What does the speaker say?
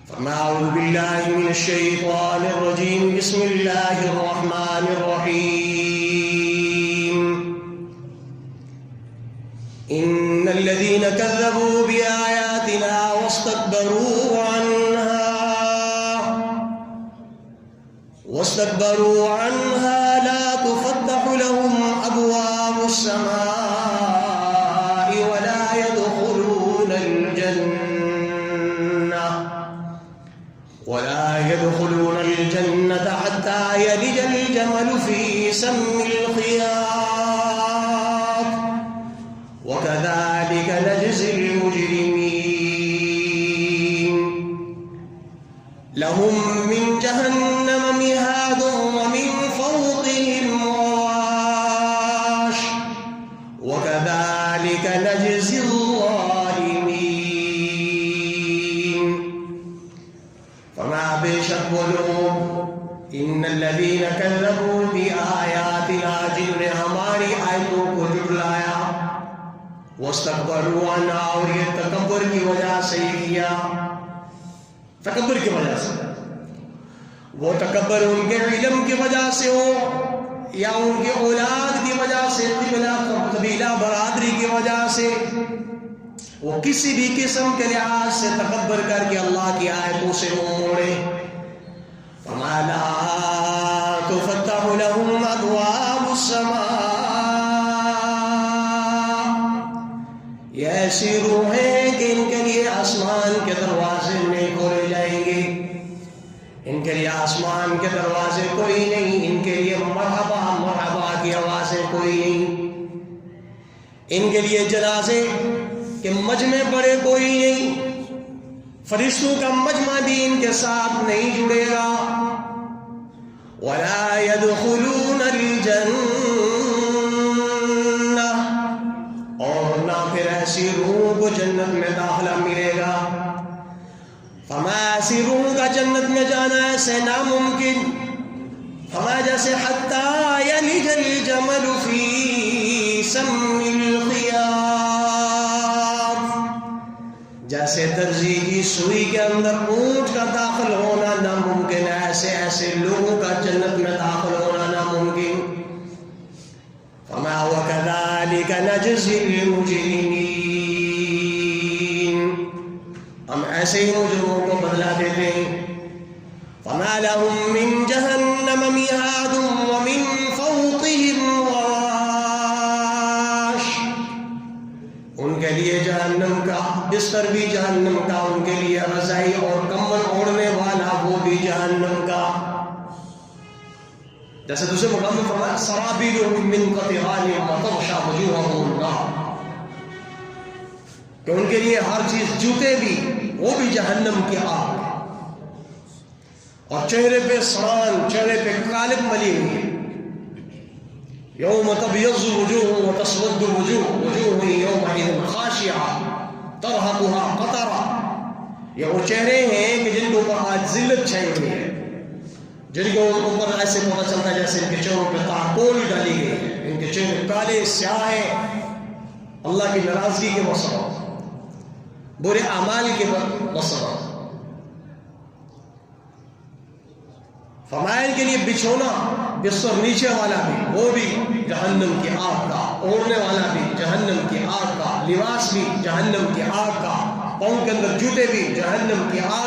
أعوذ بالله من الشيطان الرجيم. بسم الله الرحمن الرحيم. إن الذين كذبوا بآياتنا واستكبروا عنها لا تفتح لهم أبواب السماء ولا يدخلون الجنة حتى يلج الجمل في سم الخياط وكذلك نجزي المجرمين. لهم من جهنم مهاد ومن فوقهم غواش وكذلك نجزي الظالمين. فما بشك قلوب ان الذين كذبوا بآياتنا جن نے ہماری آیتوں کو جھٹلایا واستكبروا عنها اور یہ تکبر کی وجہ سے کیا. تکبر کی وجہ سے وہ تکبر ان کے علم کی وجہ سے ہو یا ان کی اولاد کی وجہ سے قبیلہ برادری کی وجہ سے وہ کسی بھی قسم کے لحاظ سے تکبر کر کے اللہ کی آیتوں سے منہ موڑے. فما لا تفتح لهم ابواب السماء یہ ایسی روح ہیں کہ ان کے لیے آسمان کے دروازے نہیں کھولے جائیں گے. ان کے لیے آسمان کے دروازے کوئی نہیں. ان کے لیے مرحبا مرحبا کی آوازیں کوئی نہیں. ان کے لیے جنازے کہ مجمع پڑے کوئی نہیں. فرشتوں کا مجمع بھی ان کے ساتھ نہیں جڑے گا. ولا يدخلون الجنة اور نہ پھر ایسی روح کو جنت میں داخلہ ملے گا. فما ایسی روح کا جنت میں جانا ایسے ناممکن. فما جیسے حتی یلج الجمل فی سم الخیاط جیسے درزی کی سوئی کے اندر اونٹ کا داخل ہونا ناممکن ہے ایسے لوگوں کا جنت میں داخل ہونا ناممکن. فما وكذلك نجزي المجرمين ہم ایسے ہی مجرموں کو بدلا دیتے ہیں. فما لهم من جهنم مهاد ومن فوقهم غواش ان کے لیے جہنم کا بستر بھی جہنم کا. ان کے لیے رضائی اور کمبل اوڑھنے والا وہ بھی جہنم کا. جیسے دوسرے مقام میں فرمایا سرابیلهم من قطران وتغشى وجوههم النار کہ ان کے لیے ہر چیز جوتے بھی وہ بھی جہنم کی آگ اور چہرے پہ سران چہرے پہ کالب ملی ہوئی. یوم تبیض وجوہ وتسود وجوہ وجوہ یومئذ خاشعہ ترہقها قطرہ. یہ وہ چہرے ہیں کہ جن کے اوپر آج ذلت چھائی ہوئی ہے. جن کے اوپر ایسے پتہ چلتا ہے جیسے ان کے چہروں پہ تاکول ڈالی گئی ہے. ان کے چہرے کالے سیاہ ہیں اللہ کی ناراضگی کے وسبب برے اعمال کے وسبب. فرمایا کے لیے بچھونا بستر نیچے والا بھی وہ بھی جہنم کی آگ کا. اوڑھنے والا بھی جہنم کی آگ کا. لباس بھی جہنم کی آگ کا. پاؤں کے اندر جوتے بھی جہنم کی آگ